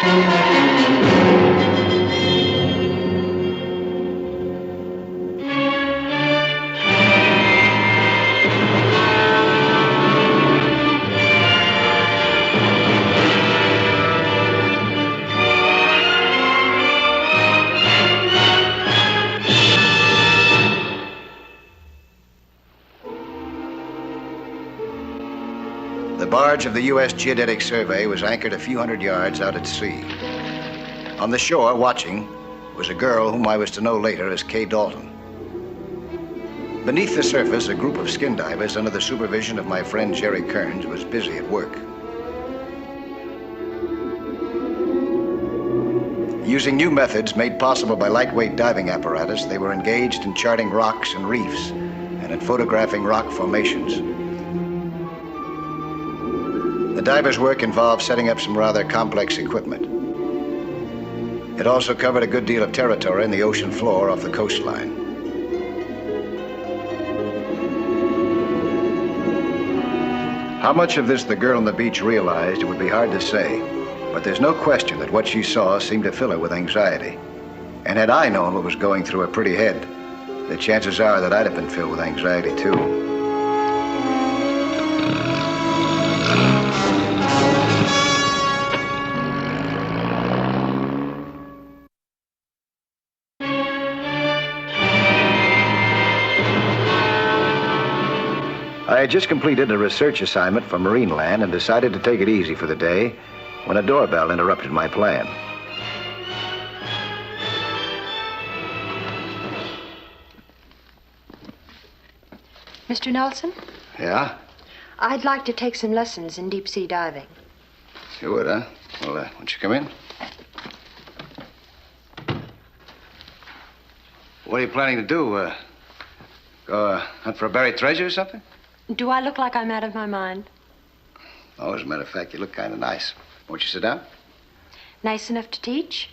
The barge of the U.S. Geodetic Survey was anchored a few hundred yards out at sea. On the shore, watching, was a girl whom I was to know later as Kay Dalton. Beneath the surface, a group of skin divers under the supervision of my friend Jerry Kearns was busy at work. Using new methods made possible by lightweight diving apparatus, they were engaged in charting rocks and reefs and in photographing rock formations. The divers' work involved setting up some rather complex equipment. It also covered a good deal of territory in the ocean floor off the coastline. How much of this the girl on the beach realized, it would be hard to say, but there's no question that what she saw seemed to fill her with anxiety. And had I known what was going through her pretty head, the chances are that I'd have been filled with anxiety too. I had just completed a research assignment for Marineland and decided to take it easy for the day when a doorbell interrupted my plan. Mr. Nelson? Yeah? I'd like to take some lessons in deep-sea diving. You would, huh? Well, won't you come in? What are you planning to do? Go hunt for a buried treasure or something? Do I look like I'm out of my mind? Oh, as a matter of fact, you look kind of nice. Won't you sit down? Nice enough to teach?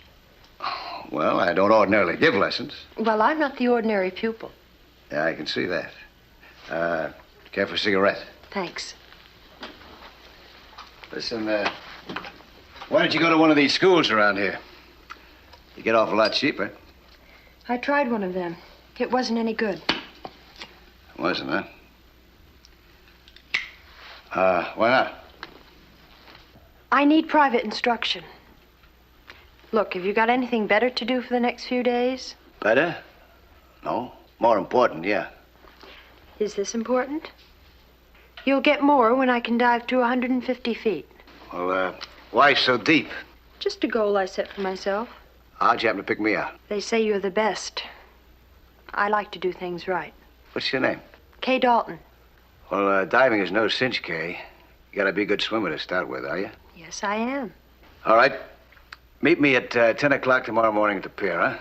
Well, I don't ordinarily give lessons. Well, I'm not the ordinary pupil. Yeah, I can see that. Care for a cigarette? Thanks. Listen, why don't you go to one of these schools around here? You get off a lot cheaper. I tried one of them. It wasn't any good. Wasn't, huh? Why not? I need private instruction. Look, have you got anything better to do for the next few days? Better? No. More important, yeah. Is this important? You'll get more when I can dive to 150 feet. Well, why so deep? Just a goal I set for myself. How'd you happen to pick me out? They say you're the best. I like to do things right. What's your name? Kay Dalton. Well, diving is no cinch, Kay. You gotta be a good swimmer to start with, are you? Yes, I am. All right. Meet me at 10 o'clock tomorrow morning at the pier, huh?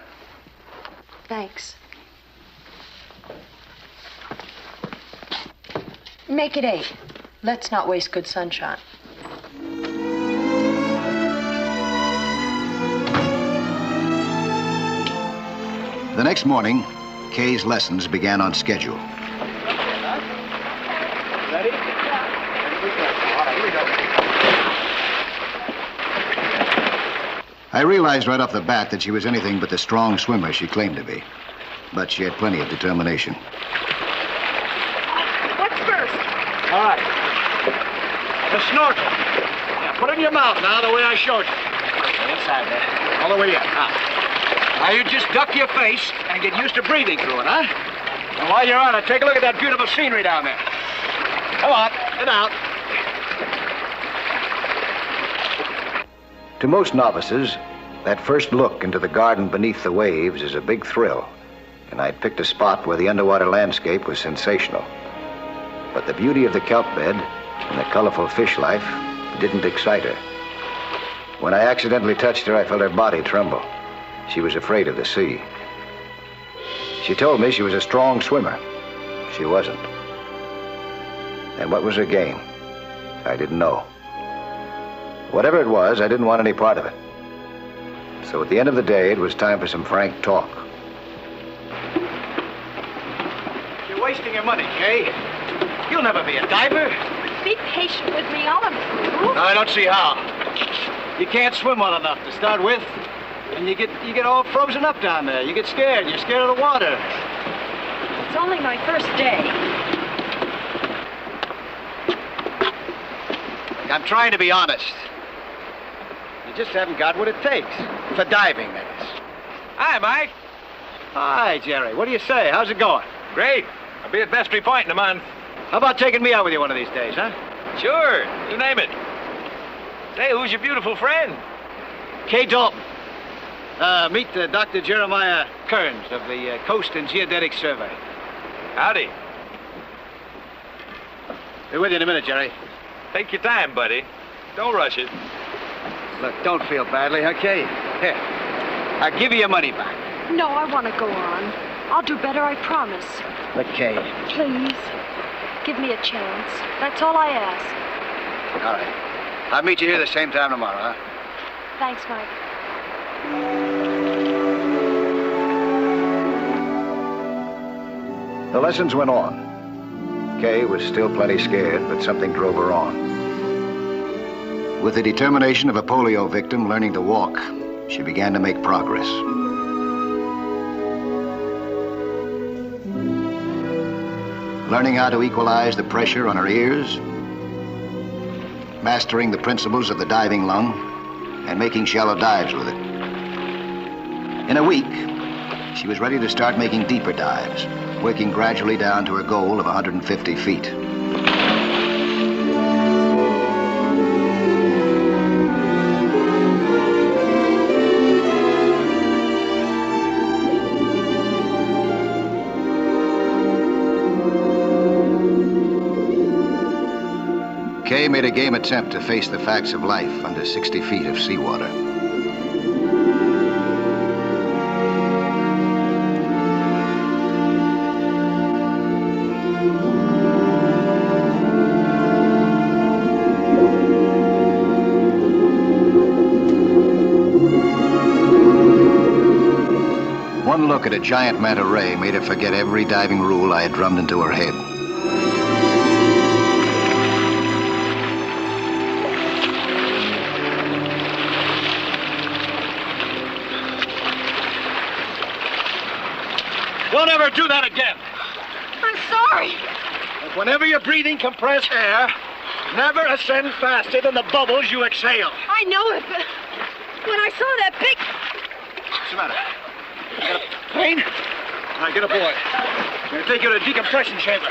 Thanks. Make it 8. Let's not waste good sunshine. The next morning, Kay's lessons began on schedule. Ready? All right, here we go. I realized right off the bat that she was anything but the strong swimmer she claimed to be. But she had plenty of determination. What's first? All right. The snorkel. Yeah, put it in your mouth now, the way I showed you. Inside there. All the way in. Now, you just duck your face and get used to breathing through it, huh? And while you're on it, take a look at that beautiful scenery down there. Come on, get out. To most novices, that first look into the garden beneath the waves is a big thrill, and I'd picked a spot where the underwater landscape was sensational. But the beauty of the kelp bed and the colorful fish life didn't excite her. When I accidentally touched her, I felt her body tremble. She was afraid of the sea. She told me she was a strong swimmer. She wasn't. And what was her game? I didn't know. Whatever it was, I didn't want any part of it. So at the end of the day, it was time for some frank talk. You're wasting your money, Kay. You'll never be a diver. Be patient with me, I'll improve. No, I don't see how. You can't swim well enough to start with. And you get all frozen up down there. You get scared. You're scared of the water. It's only my first day. I'm trying to be honest. You just haven't got what it takes. For diving, that is. Hi, Mike. Hi, Jerry. What do you say? How's it going? Great. I'll be at Vestry Point in a month. How about taking me out with you one of these days, huh? Sure. You name it. Say, who's your beautiful friend? Kay Dalton. Meet Dr. Jeremiah Kearns of the Coast and Geodetic Survey. Howdy. Be with you in a minute, Jerry. Take your time, buddy. Don't rush it. Look, don't feel badly, okay? Here. I'll give you your money back. No, I want to go on. I'll do better, I promise. Look, Kay. Please. Give me a chance. That's all I ask. All right. I'll meet you here the same time tomorrow, huh? Thanks, Mike. The lessons went on. Kay was still plenty scared, but something drove her on. With the determination of a polio victim learning to walk, she began to make progress. Learning how to equalize the pressure on her ears, mastering the principles of the diving lung, and making shallow dives with it. In a week, she was ready to start making deeper dives, working gradually down to her goal of 150 feet. Kay made a game attempt to face the facts of life under 60 feet of seawater. One look at a giant manta ray made her forget every diving rule I had drummed into her head. Don't ever do that again. I'm sorry. Whenever you're breathing compressed air, never ascend faster than the bubbles you exhale. I know it, but when I saw that big... What's the matter? You got a pain? All right, get aboard. I'm going to take you to the decompression chamber.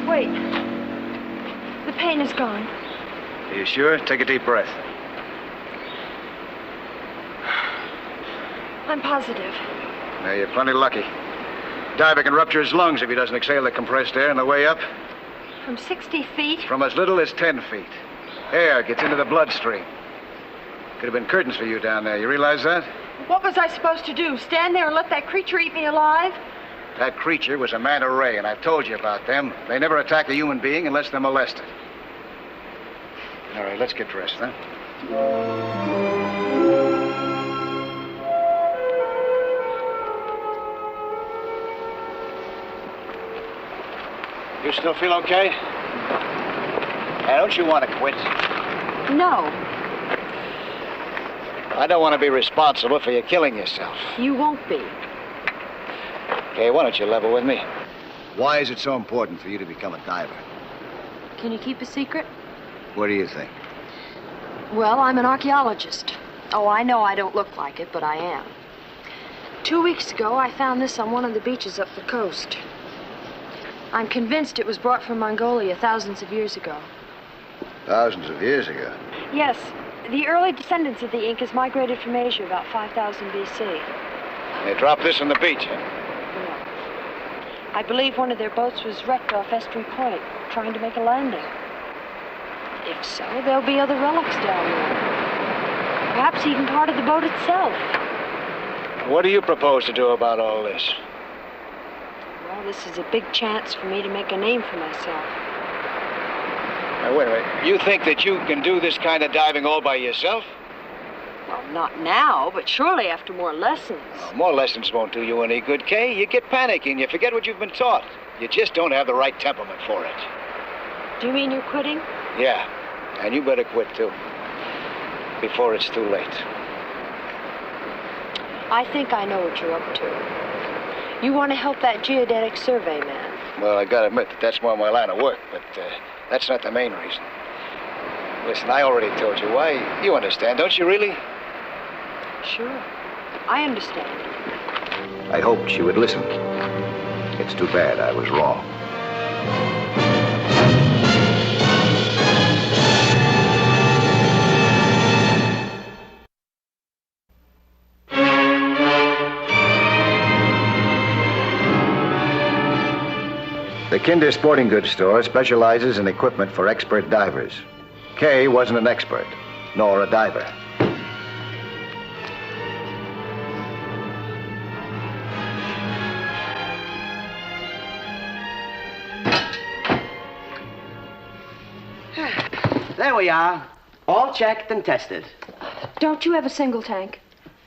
Wait. The pain is gone. Are you sure? Take a deep breath. I'm positive. Now, you're plenty lucky. Diver can rupture his lungs if he doesn't exhale the compressed air on the way up. From 60 feet? From as little as 10 feet. Air gets into the bloodstream. Could have been curtains for you down there. You realize that? What was I supposed to do? Stand there and let that creature eat me alive? That creature was a manta ray, and I've told you about them. They never attack a human being unless they're molested. All right, let's get dressed, huh? You still feel okay? Hey, don't you want to quit? No, I don't want to be responsible for you killing yourself. you won't be. Okay, why don't you level with me? Why is it so important for you to become a diver? Can you keep a secret? What do you think? Well, I'm an archaeologist. Oh, I know I don't look like it, but I am. 2 weeks ago, I found this on one of the beaches up the coast. I'm convinced it was brought from Mongolia thousands of years ago. Thousands of years ago. Yes, the early descendants of the Incas migrated from Asia about 5000 B.C. They dropped this on the beach, huh? I believe one of their boats was wrecked off Vestry Point, trying to make a landing. If so, there'll be other relics down there. Perhaps even part of the boat itself. What do you propose to do about all this? Well, this is a big chance for me to make a name for myself. Now, wait a minute. You think that you can do this kind of diving all by yourself? Well, not now, but surely after more lessons. Oh, more lessons won't do you any good, Kay. You get panicky and you forget what you've been taught. You just don't have the right temperament for it. Do you mean you're quitting? Yeah, and you better quit, too. Before it's too late. I think I know what you're up to. You want to help that geodetic survey man. Well, I gotta admit that that's more my line of work, but that's not the main reason. Listen, I already told you why. You understand, don't you really? Sure. I understand. I hoped she would listen. It's too bad I was wrong. The Kinder Sporting Goods store specializes in equipment for expert divers. Kay wasn't an expert, nor a diver. There we are. All checked and tested. Don't you have a single tank?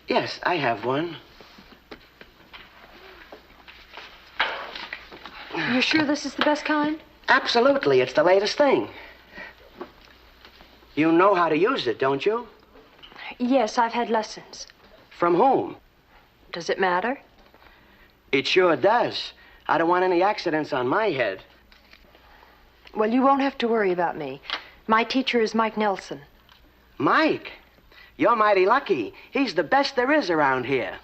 Yes, I have one. You're sure this is the best kind? Absolutely. It's the latest thing. You know how to use it, don't you? Yes, I've had lessons. From whom? Does it matter? It sure does. I don't want any accidents on my head. Well, you won't have to worry about me. My teacher is Mike Nelson. Mike? You're mighty lucky. He's the best there is around here.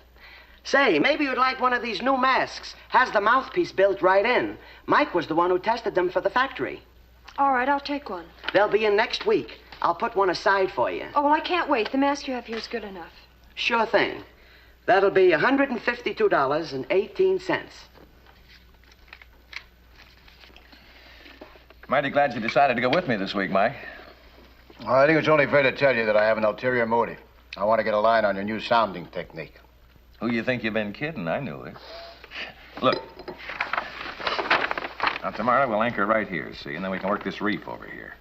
Say, maybe you'd like one of these new masks. Has the mouthpiece built right in. Mike was the one who tested them for the factory. All right, I'll take one. They'll be in next week. I'll put one aside for you. Oh, well, I can't wait. The mask you have here is good enough. Sure thing. That'll be $152.18. Mighty glad you decided to go with me this week, Mike. Well, I think it's only fair to tell you that I have an ulterior motive. I want to get a line on your new sounding technique. Who you think you've been kidding? I knew it. Look. Now, tomorrow we'll anchor right here, see? And then we can work this reef over here.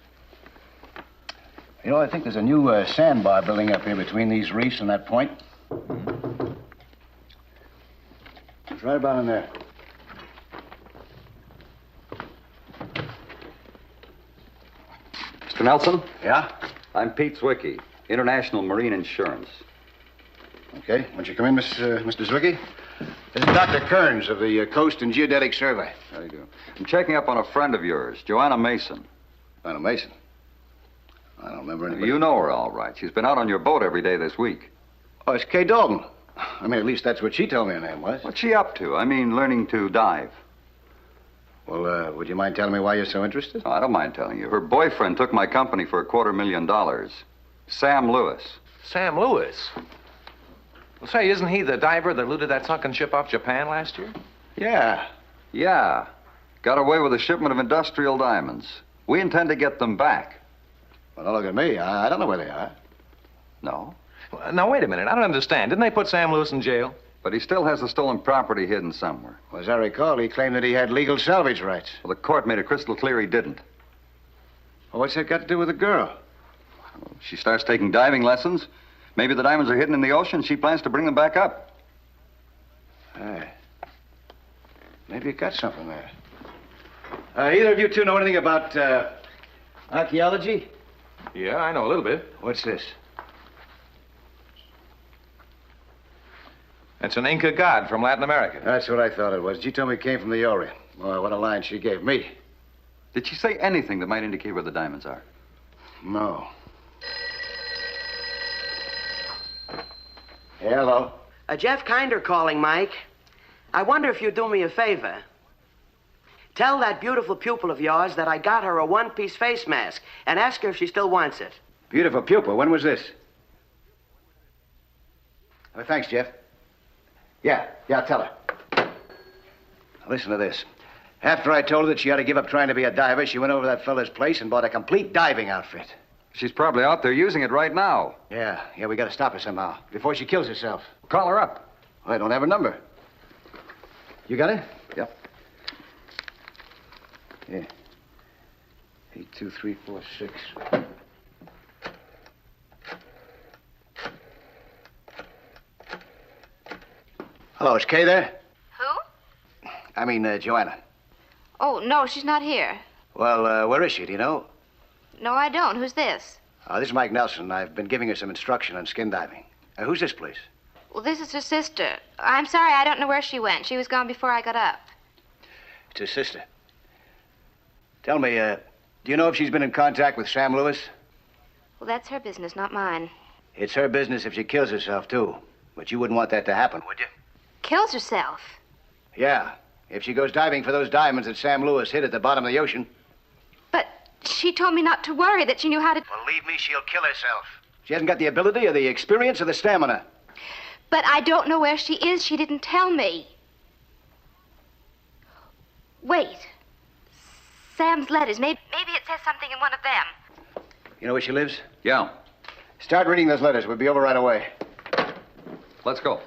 You know, I think there's a new sandbar building up here between these reefs and that point. Mm-hmm. It's right about in there. Mr. Nelson? Yeah? I'm Pete Zwicky, International Marine Insurance. Okay. Won't you come in, Mr. Zwicky? This is Dr. Kearns of the Coast and Geodetic Survey. How do you do? I'm checking up on a friend of yours, Joanna Mason. Joanna Mason? I don't remember anybody. You know her all right. She's been out on your boat every day this week. Oh, it's Kay Dalton. I mean, at least that's what she told me her name was. What's she up to? I mean, learning to dive. Well, would you mind telling me why you're so interested? Oh, I don't mind telling you. Her boyfriend took my company for $250,000. Sam Lewis. Sam Lewis? Well, say, isn't he the diver that looted that sunken ship off Japan last year? Yeah. Yeah. Got away with a shipment of industrial diamonds. We intend to get them back. Well, don't look at me. I don't know where they are. No? Well, now, wait a minute. I don't understand. Didn't they put Sam Lewis in jail? But he still has the stolen property hidden somewhere. Well, as I recall, he claimed that he had legal salvage rights. Well, the court made it crystal clear he didn't. Well, what's that got to do with the girl? She starts taking diving lessons. Maybe the diamonds are hidden in the ocean. She plans to bring them back up. Hey. Maybe you got something there. Either of you two know anything about archaeology? Yeah, I know a little bit. What's this? It's an Inca god from Latin America. That's what I thought it was. She told me it came from the Orient. Boy, what a line she gave me. Did she say anything that might indicate where the diamonds are? No. Hello. Jeff Kinder calling, Mike. I wonder if you'd do me a favor. Tell that beautiful pupil of yours that I got her a one-piece face mask and ask her if she still wants it. Beautiful pupil. When was this? Thanks, Jeff. Yeah, tell her. Now, listen to this. After I told her that she ought to give up trying to be a diver, she went over to that fella's place and bought a complete diving outfit. She's probably out there using it right now. Yeah, we got to stop her somehow before she kills herself. Call her up. Well, I don't have her number. You got it? Yep. Yeah. 82346. Hello, is Kay there? Who? I mean, Joanna. Oh, no, she's not here. Well, where is she? Do you know? No, I don't. Who's this? This is Mike Nelson. I've been giving her some instruction on skin diving. Who's this, please? Well, this is her sister. I'm sorry, I don't know where she went. She was gone before I got up. It's his sister. Tell me, do you know if she's been in contact with Sam Lewis? Well, that's her business, not mine. It's her business if she kills herself, too. But you wouldn't want that to happen, would you? Kills herself? Yeah. If she goes diving for those diamonds that Sam Lewis hid at the bottom of the ocean. But she told me not to worry, that she knew how to... Believe me, she'll kill herself. She hasn't got the ability or the experience or the stamina. But I don't know where she is. She didn't tell me. Wait. Sam's letters. Maybe it says something in one of them. You know where she lives? Yeah. Start reading those letters. We'll be over right away. Let's go.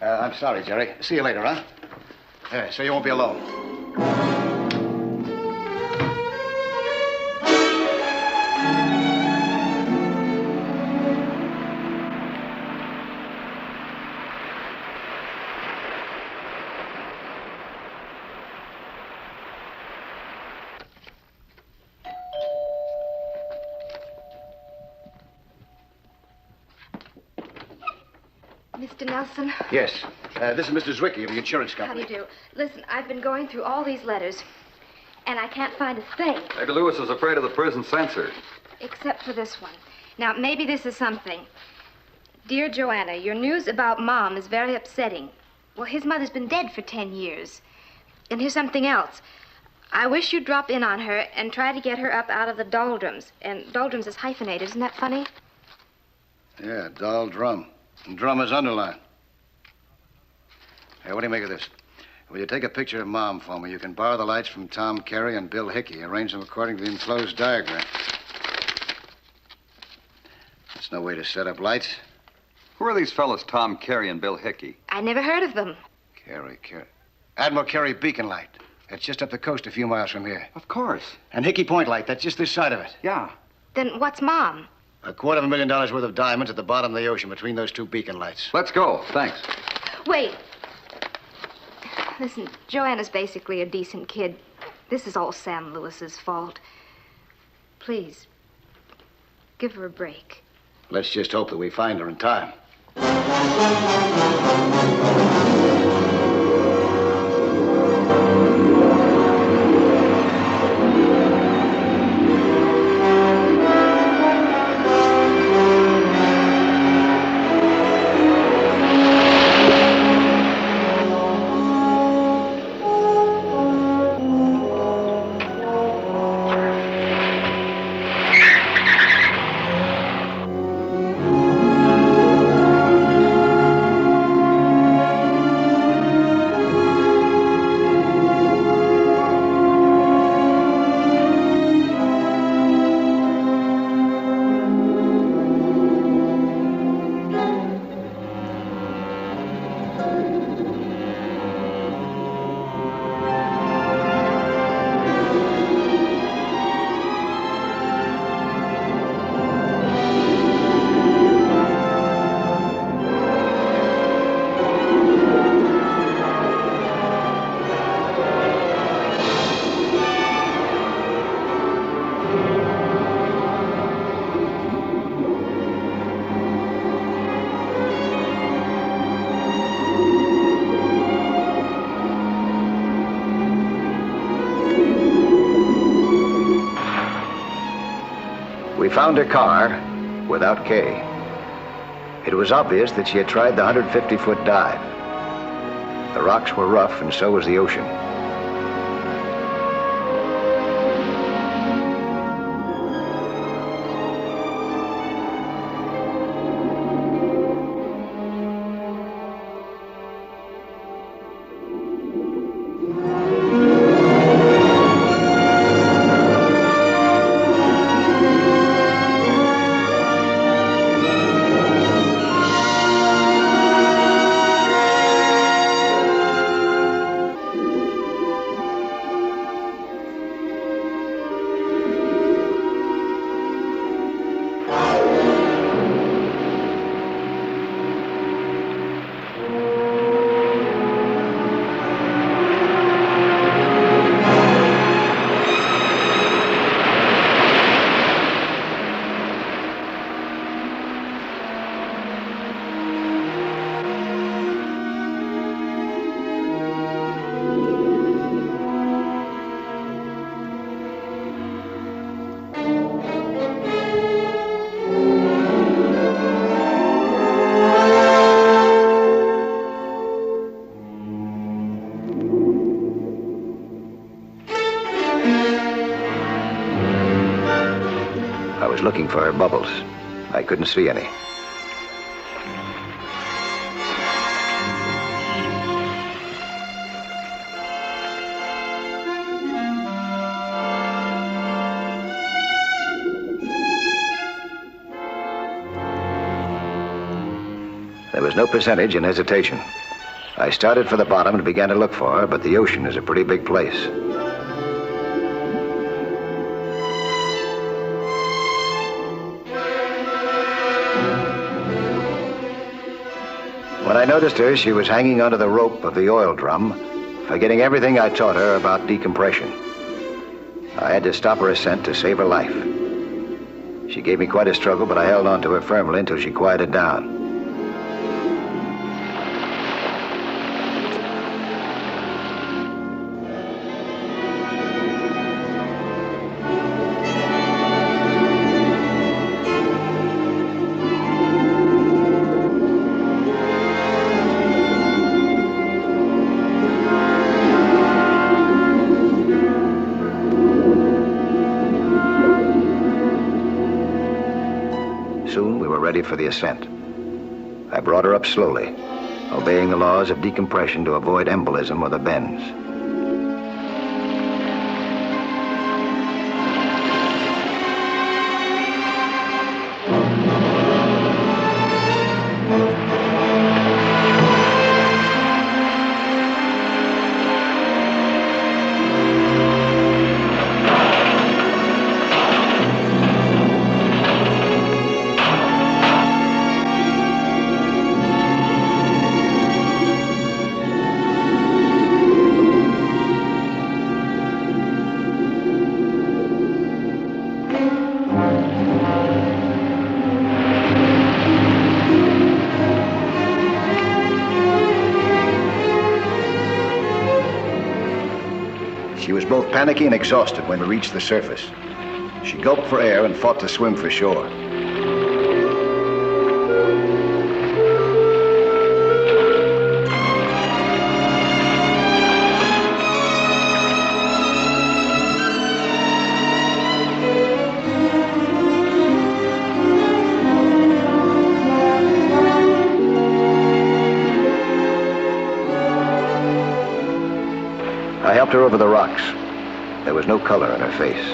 I'm sorry, Jerry. See you later, huh? So you won't be alone. Mr. Nelson? Yes. This is Mr. Zwicky of the insurance How do company. you do? Listen, I've been going through all these letters, and I can't find a thing. Maybe Lewis is afraid of the prison censor. Except for this one. Now, maybe this is something. Dear Joanna, your news about Mom is very upsetting. Well, his mother's been dead for 10 years. And here's something else. I wish you'd drop in on her and try to get her up out of the doldrums. And doldrums is hyphenated. Isn't that funny? Yeah, doll drum. And drum is underlined. Hey, what do you make of this? Will you take a picture of Mom for me? You can borrow the lights from Tom Carey and Bill Hickey. Arrange them according to the enclosed diagram. That's no way to set up lights. Who are these fellows, Tom Carey and Bill Hickey? I never heard of them. Carey. Admiral Carey Beacon Light. That's just up the coast a few miles from here. Of course. And Hickey Point Light. That's just this side of it. Yeah. Then what's Mom? $250,000 worth of diamonds at the bottom of the ocean between those two beacon lights. Let's go. Thanks. Wait. Listen, Joanna's basically a decent kid. This is all Sam Lewis's fault. Please, give her a break. Let's just hope that we find her in time. We found her car without Kay. It was obvious that she had tried the 150-foot dive. The rocks were rough, and so was the ocean. looking for her bubbles. I couldn't see any. There was no percentage in hesitation. I started for the bottom and began to look for her, but the ocean is a pretty big place. When I noticed her, she was hanging onto the rope of the oil drum, forgetting everything I taught her about decompression. I had to stop her ascent to save her life. She gave me quite a struggle, but I held on to her firmly until she quieted down. Soon we were ready for the ascent. I brought her up slowly, obeying the laws of decompression to avoid embolism or the bends. She was both panicky and exhausted when we reached the surface. She gulped for air and fought to swim for shore. I helped her over the rocks. There was no color in her face.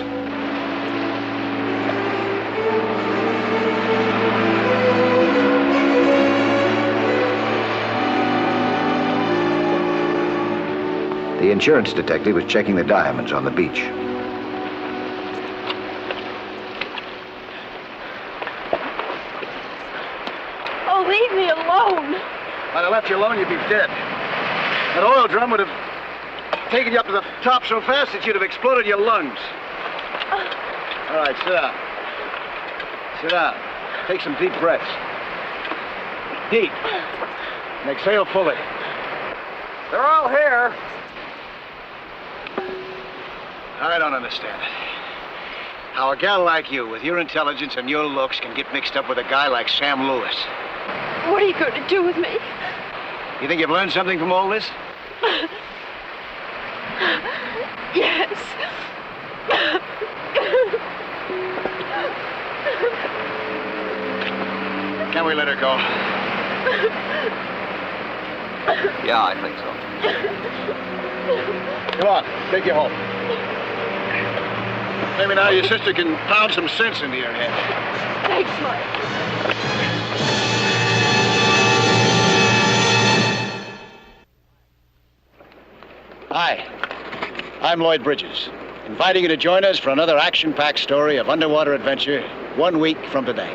The insurance detective was checking the diamonds on the beach. Oh, leave me alone. If I'd have left you alone, you'd be dead. That oil drum would have taken you up to the top so fast that you'd have exploded your lungs. All right, sit down. Sit down. Take some deep breaths. Deep. And exhale fully. They're all here. I don't understand it. How a gal like you, with your intelligence and your looks, can get mixed up with a guy like Sam Lewis. What are you going to do with me? You think you've learned something from all this? Yes. Can we let her go? Yeah, I think so. Come on, take you home. Maybe now your sister can pound some sense into your head. Thanks, Mike. Hi, I'm Lloyd Bridges, inviting you to join us for another action-packed story of underwater adventure 1 week from today.